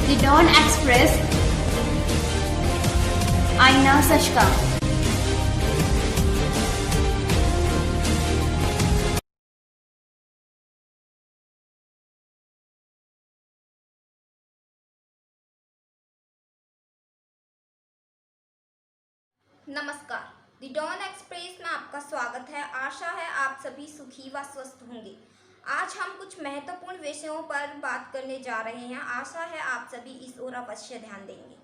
The Dawn Express, आईना सच का। नमस्कार, द डॉन एक्सप्रेस में आपका स्वागत है। आशा है आप सभी सुखी व स्वस्थ होंगे। आज हम कुछ महत्वपूर्ण विषयों पर बात करने जा रहे हैं। आशा है आप सभी इस ओर अवश्य ध्यान देंगे।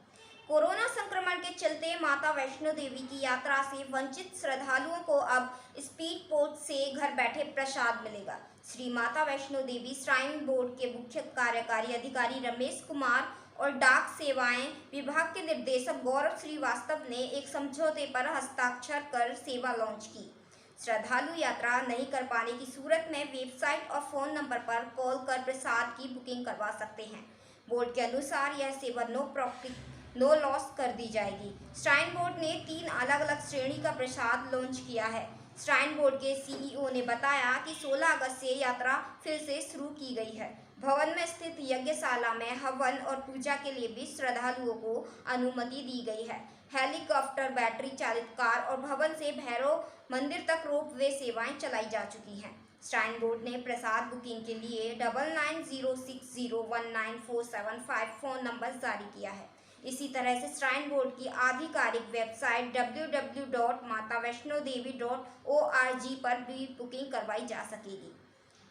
कोरोना संक्रमण के चलते माता वैष्णो देवी की यात्रा से वंचित श्रद्धालुओं को अब स्पीड पोस्ट से घर बैठे प्रसाद मिलेगा। श्री माता वैष्णो देवी श्राइन बोर्ड के मुख्य कार्यकारी अधिकारी रमेश कुमार और डाक सेवाएं विभाग के निर्देशक गौरव श्रीवास्तव ने एक समझौते पर हस्ताक्षर कर सेवा लॉन्च की। श्रद्धालु यात्रा नहीं कर पाने की सूरत में वेबसाइट और फोन नंबर पर कॉल कर प्रसाद की बुकिंग करवा सकते हैं। बोर्ड के अनुसार यह सेवा नो लॉस कर दी जाएगी। श्राइन बोर्ड ने 3 अलग अलग श्रेणी का प्रसाद लॉन्च किया है। श्राइन बोर्ड के सीईओ ने बताया कि 16 अगस्त से यात्रा फिर से शुरू की गई है। भवन में स्थित यज्ञशाला में हवन और पूजा के लिए भी श्रद्धालुओं को अनुमति दी गई है। हेलीकॉप्टर, बैटरी चालित कार और भवन से भैरव मंदिर तक रोपवे सेवाएं चलाई जा चुकी हैं। श्राइन बोर्ड ने प्रसाद बुकिंग के लिए 9906019475 फोन नंबर जारी किया है। इसी तरह से श्राइन बोर्ड की आधिकारिक वेबसाइट www.matavaishnodevi.org पर भी बुकिंग करवाई जा सकेगी।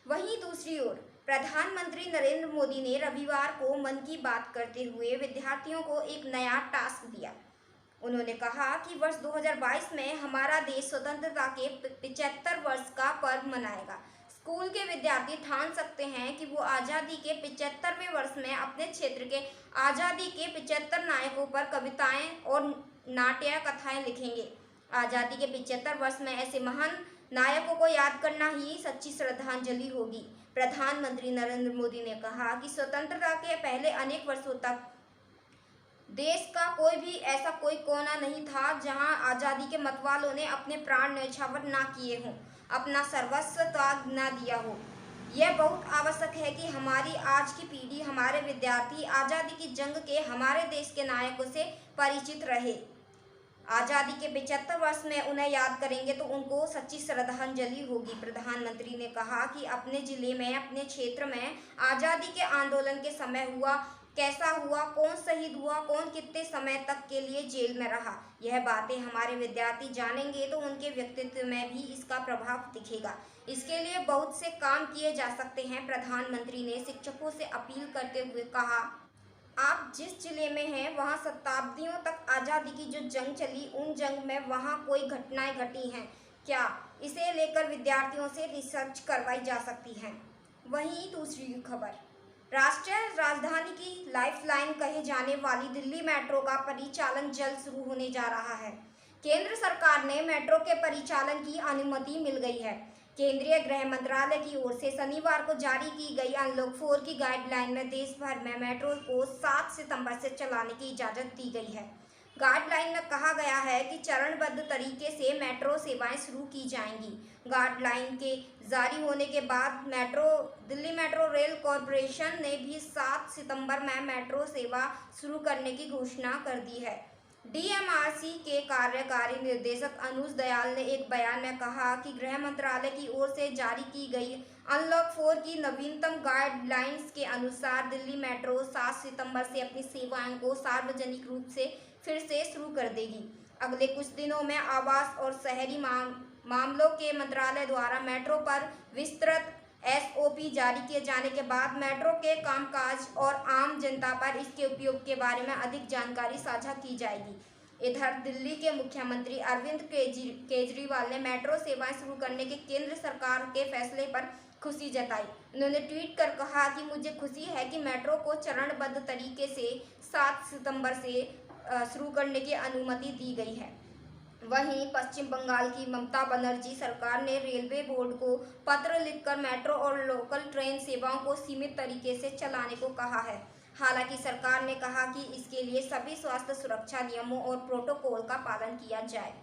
वहीं दूसरी ओर प्रधानमंत्री नरेंद्र मोदी ने रविवार को मन की बात करते हुए विद्यार्थियों को एक नया टास्क दिया। उन्होंने कहा कि वर्ष 2022 में हमारा देश स्वतंत्रता के 75 वर्ष का पर्व मनाएगा। स्कूल के विद्यार्थी ठान सकते हैं कि वो आज़ादी के 75वें वर्ष में अपने क्षेत्र के आज़ादी के 75 नायकों पर कविताएं और नाट्य कथाएं लिखेंगे। आज़ादी के 75 वर्ष में ऐसे महान नायकों को याद करना ही सच्ची श्रद्धांजलि होगी। प्रधानमंत्री नरेंद्र मोदी ने कहा कि स्वतंत्रता के पहले अनेक वर्षों तक देश का कोई कोना नहीं था जहां आज़ादी के मतवालों ने अपने प्राण न्यौछावर ना किए हों, अपना सर्वस्व त्याग ना दिया हो। यह बहुत आवश्यक है कि हमारी आज की पीढ़ी, हमारे विद्यार्थी आज़ादी की जंग के हमारे देश के नायकों से परिचित रहे। आज़ादी के 75 वर्ष में उन्हें याद करेंगे तो उनको सच्ची श्रद्धांजलि होगी। प्रधानमंत्री ने कहा कि अपने जिले में, अपने क्षेत्र में आज़ादी के आंदोलन के समय हुआ, कैसा हुआ, कौन शहीद हुआ, कौन कितने समय तक के लिए जेल में रहा, यह बातें हमारे विद्यार्थी जानेंगे तो उनके व्यक्तित्व में भी इसका प्रभाव दिखेगा। इसके लिए बहुत से काम किए जा सकते हैं। प्रधानमंत्री ने शिक्षकों से अपील करते हुए कहा, आप जिस जिले में हैं वहाँ शताब्दियों तक आज़ादी की जो जंग चली, उन जंग में वहाँ कोई घटनाएं घटी हैं क्या, इसे लेकर विद्यार्थियों से रिसर्च करवाई जा सकती है। वहीं दूसरी खबर, राष्ट्रीय राजधानी की लाइफलाइन कहे जाने वाली दिल्ली मेट्रो का परिचालन जल्द शुरू होने जा रहा है। केंद्र सरकार ने मेट्रो के परिचालन की अनुमति मिल गई है। केंद्रीय गृह मंत्रालय की ओर से शनिवार को जारी की गई अनलॉक 4 की गाइडलाइन में देश भर में मेट्रो को 7 सितंबर से चलाने की इजाज़त दी गई है। गाइडलाइन में कहा गया है कि चरणबद्ध तरीके से मेट्रो सेवाएं शुरू की जाएंगी। गाइडलाइन के जारी होने के बाद दिल्ली मेट्रो रेल कॉरपोरेशन ने भी 7 सितंबर में मेट्रो सेवा शुरू करने की घोषणा कर दी है। डीएमआरसी के कार्यकारी निर्देशक अनुज दयाल ने एक बयान में कहा कि गृह मंत्रालय की ओर से जारी की गई अनलॉक 4 की नवीनतम गाइडलाइंस के अनुसार दिल्ली मेट्रो 7 सितंबर से अपनी सेवाओं को सार्वजनिक रूप से फिर से शुरू कर देगी। अगले कुछ दिनों में आवास और शहरी मामलों के मंत्रालय द्वारा मेट्रो पर विस्तृत एसओपी जारी किए जाने के बाद मेट्रो के कामकाज और आम जनता पर इसके उपयोग के बारे में अधिक जानकारी साझा की जाएगी। इधर दिल्ली के मुख्यमंत्री अरविंद केजरीवाल ने मेट्रो सेवाएं शुरू करने के केंद्र सरकार के फैसले पर खुशी जताई। उन्होंने ट्वीट कर कहा कि मुझे खुशी है कि मेट्रो को चरणबद्ध तरीके से 7 सितंबर से शुरू करने की अनुमति दी गई है। वहीं पश्चिम बंगाल की ममता बनर्जी सरकार ने रेलवे बोर्ड को पत्र लिखकर मेट्रो और लोकल ट्रेन सेवाओं को सीमित तरीके से चलाने को कहा है। हालांकि सरकार ने कहा कि इसके लिए सभी स्वास्थ्य सुरक्षा नियमों और प्रोटोकॉल का पालन किया जाए।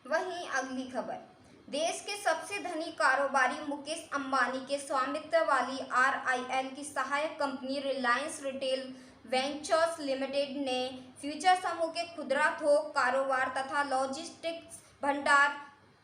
वहीं अगली खबर, देश के सबसे धनी कारोबारी मुकेश अंबानी के स्वामित्व वाली RIL की सहायक company Reliance retail ventures limited ने फ्यूचर समूह के खुदरा थोक कारोबार तथा लॉजिस्टिक्स भंडार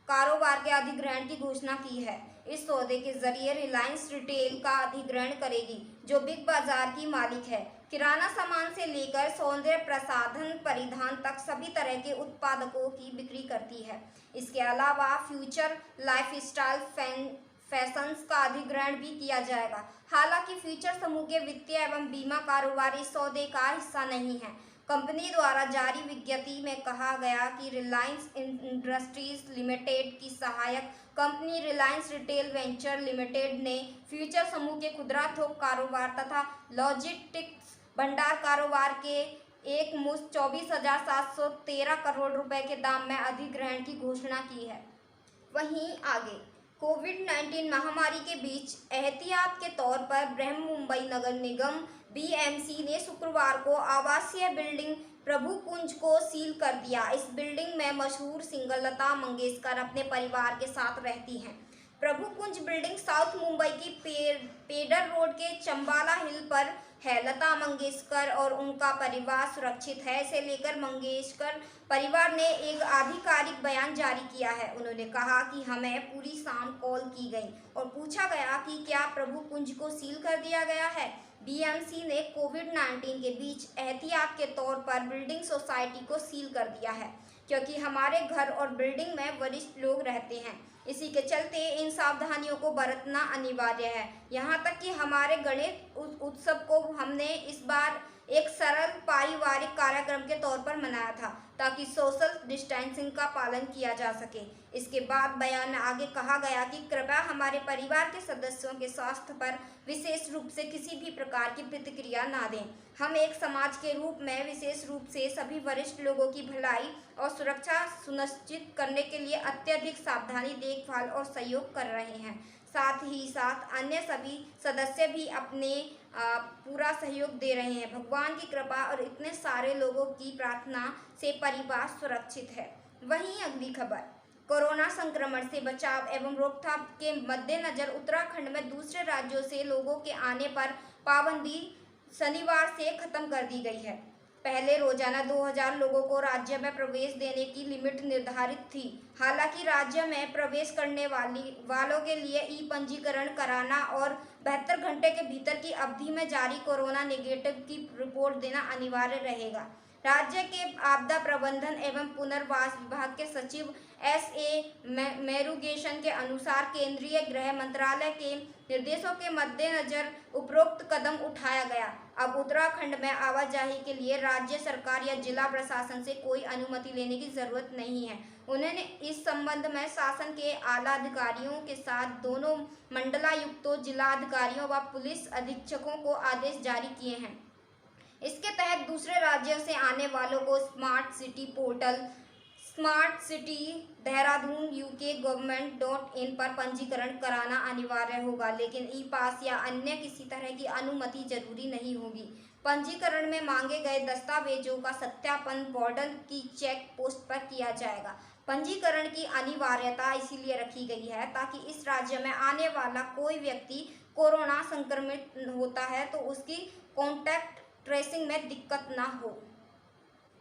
कारोबार के अधिग्रहण की घोषणा की है। इस सौदे के जरिए रिलायंस रिटेल का अधिग्रहण करेगी, जो बिग बाजार की मालिक है। किराना सामान से लेकर सौंदर्य प्रसाधन परिधान तक सभी तरह के उत्पादकों की बिक्री करती है। इसके अलावा फ्यूचर लाइफस्टाइल फैशंस का अधिग्रहण भी किया जाएगा। हालांकि फ्यूचर समूह के वित्तीय एवं बीमा कारोबार इस सौदे का हिस्सा नहीं है। कंपनी द्वारा जारी विज्ञप्ति में कहा गया कि रिलायंस इंडस्ट्रीज लिमिटेड की सहायक company Reliance retail venture limited ने फ्यूचर समूह के खुदरा थोक कारोबार तथा लॉजिस्टिक्स भंडार कारोबार के एक मुश्त 24,713 करोड़ रुपए के दाम में अधिग्रहण की घोषणा की है। वहीं आगे कोविड-19 महामारी के बीच एहतियात के तौर पर बृहन मुंबई नगर निगम बीएमसी ने शुक्रवार को आवासीय बिल्डिंग प्रभुकुंज को सील कर दिया। इस बिल्डिंग में मशहूर सिंगर लता मंगेशकर अपने परिवार के साथ रहती हैं। प्रभुकुंज बिल्डिंग साउथ मुंबई की पेडर रोड के चंबाला हिल पर है। लता मंगेशकर और उनका परिवार सुरक्षित है, इसे लेकर मंगेशकर परिवार ने एक आधिकारिक बयान जारी किया है। उन्होंने कहा कि हमें पूरी शाम कॉल की गई और पूछा गया कि क्या प्रभुकुंज को सील कर दिया गया है। बीएमसी ने कोविड-19 के बीच एहतियात के तौर पर बिल्डिंग सोसाइटी को सील कर दिया है, क्योंकि हमारे घर और बिल्डिंग में वरिष्ठ लोग रहते हैं। इसी के चलते इन सावधानियों को बरतना अनिवार्य है। यहाँ तक कि हमारे गणेश उत्सव को हमने इस बार एक सरल पारिवारिक कार्यक्रम के तौर पर मनाया था, ताकि सोशल डिस्टेंसिंग का पालन किया जा सके। इसके बाद बयान में आगे कहा गया कि कृपया हमारे परिवार के सदस्यों के स्वास्थ्य पर विशेष रूप से किसी भी प्रकार की प्रतिक्रिया ना दें। हम एक समाज के रूप में विशेष रूप से सभी वरिष्ठ लोगों की भलाई और सुरक्षा सुनिश्चित करने के लिए अत्यधिक सावधानी, देखभाल और सहयोग कर रहे हैं। साथ ही साथ अन्य सभी सदस्य भी अपने पूरा सहयोग दे रहे हैं। भगवान की कृपा और इतने सारे लोगों की प्रार्थना से परिवार सुरक्षित है। वहीं अगली खबर, कोरोना संक्रमण से बचाव एवं रोकथाम के मद्देनजर उत्तराखंड में दूसरे राज्यों से लोगों के आने पर पाबंदी शनिवार से खत्म कर दी गई है। पहले रोजाना 2000 लोगों को राज्य में प्रवेश देने की लिमिट निर्धारित थी। हालांकि राज्य में प्रवेश करने वालों के लिए ई पंजीकरण कराना और 72 घंटे के भीतर की अवधि में जारी कोरोना नेगेटिव की रिपोर्ट देना अनिवार्य रहेगा। राज्य के आपदा प्रबंधन एवं पुनर्वास विभाग के सचिव एस.ए. मेरुगेशन के अनुसार केंद्रीय गृह मंत्रालय के निर्देशों के मद्देनजर उपरोक्त कदम उठाया गया। अब उत्तराखंड में आवाजाही के लिए राज्य सरकार या जिला प्रशासन से कोई अनुमति लेने की जरूरत नहीं है। उन्होंने इस संबंध में शासन के आला अधिकारियों के साथ दोनों मंडलायुक्तों, जिलाधिकारियों व पुलिस अधीक्षकों को आदेश जारी किए हैं। इसके तहत दूसरे राज्यों से आने वालों को smart city portal smart city Dehradun UK-government.in पर पंजीकरण कराना अनिवार्य होगा, लेकिन ई पास या अन्य किसी तरह की अनुमति जरूरी नहीं होगी। पंजीकरण में मांगे गए दस्तावेजों का सत्यापन बॉर्डर की चेक पोस्ट पर किया जाएगा। पंजीकरण की अनिवार्यता इसीलिए रखी गई है ताकि इस राज्य में आने वाला कोई व्यक्ति कोरोना संक्रमित होता है तो उसकी कॉन्टैक्ट ट्रेसिंग में दिक्कत ना हो।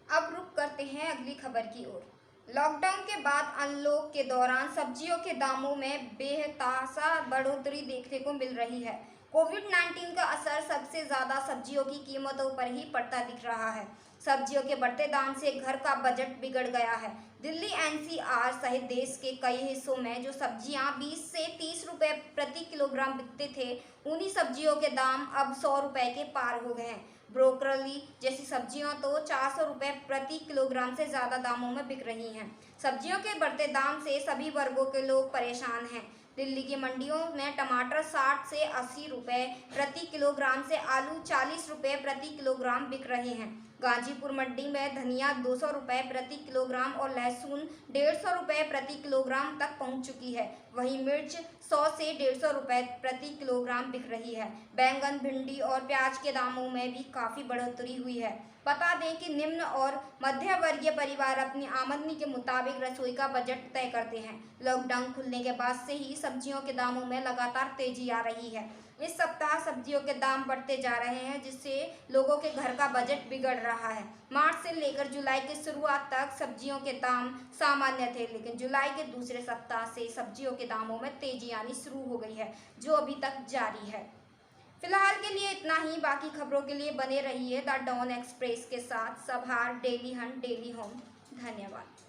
अब रुक करते हैं अगली खबर की ओर। लॉकडाउन के बाद अनलॉक के दौरान सब्जियों के दामों में बेतहाशा बढ़ोतरी देखने को मिल रही है। कोविड-19 का असर सबसे ज़्यादा सब्जियों की कीमतों पर ही पड़ता दिख रहा है। सब्जियों के बढ़ते दाम से घर का बजट बिगड़ गया है। दिल्ली NCR सहित देश के कई हिस्सों में जो सब्जियां 20 से 30 रुपए प्रति किलोग्राम बिकते थे, उन्हीं सब्जियों के दाम अब 100 रुपए के पार हो गए हैं। ब्रोकली जैसी सब्जियां तो 400 रुपए प्रति किलोग्राम से ज़्यादा दामों में बिक रही हैं। सब्जियों के बढ़ते दाम से सभी वर्गों के लोग परेशान हैं। दिल्ली की मंडियों में टमाटर 60 से 80 रुपए प्रति किलोग्राम से आलू 40 रुपए प्रति किलोग्राम बिक रहे हैं। गाजीपुर मंडी में धनिया 200 रुपए प्रति किलोग्राम और लहसुन 150 रुपए प्रति किलोग्राम तक पहुंच चुकी है। वहीं मिर्च 100 से 150 रुपए प्रति किलोग्राम बिक रही है। बैंगन, भिंडी और प्याज के दामों में भी काफ़ी बढ़ोतरी हुई है। बता दें कि निम्न और मध्य वर्गीय परिवार अपनी आमदनी के मुताबिक रसोई का बजट तय करते हैं। लॉकडाउन खुलने के बाद से ही सब्जियों के दामों में लगातार तेजी आ रही है। इस सप्ताह सब्जियों के दाम बढ़ते जा रहे हैं, जिससे लोगों के घर का बजट बिगड़ रहा है। मार्च से लेकर जुलाई की शुरुआत तक सब्जियों के दाम सामान्य थे, लेकिन जुलाई के दूसरे सप्ताह से सब्जियों के दामों में तेजी आनी शुरू हो गई है, जो अभी तक जारी है। फिलहाल के लिए इतना ही। बाकी खबरों के लिए बने रहिए द डॉन एक्सप्रेस के साथ। सभार, डेली हंट, डेली होम। धन्यवाद।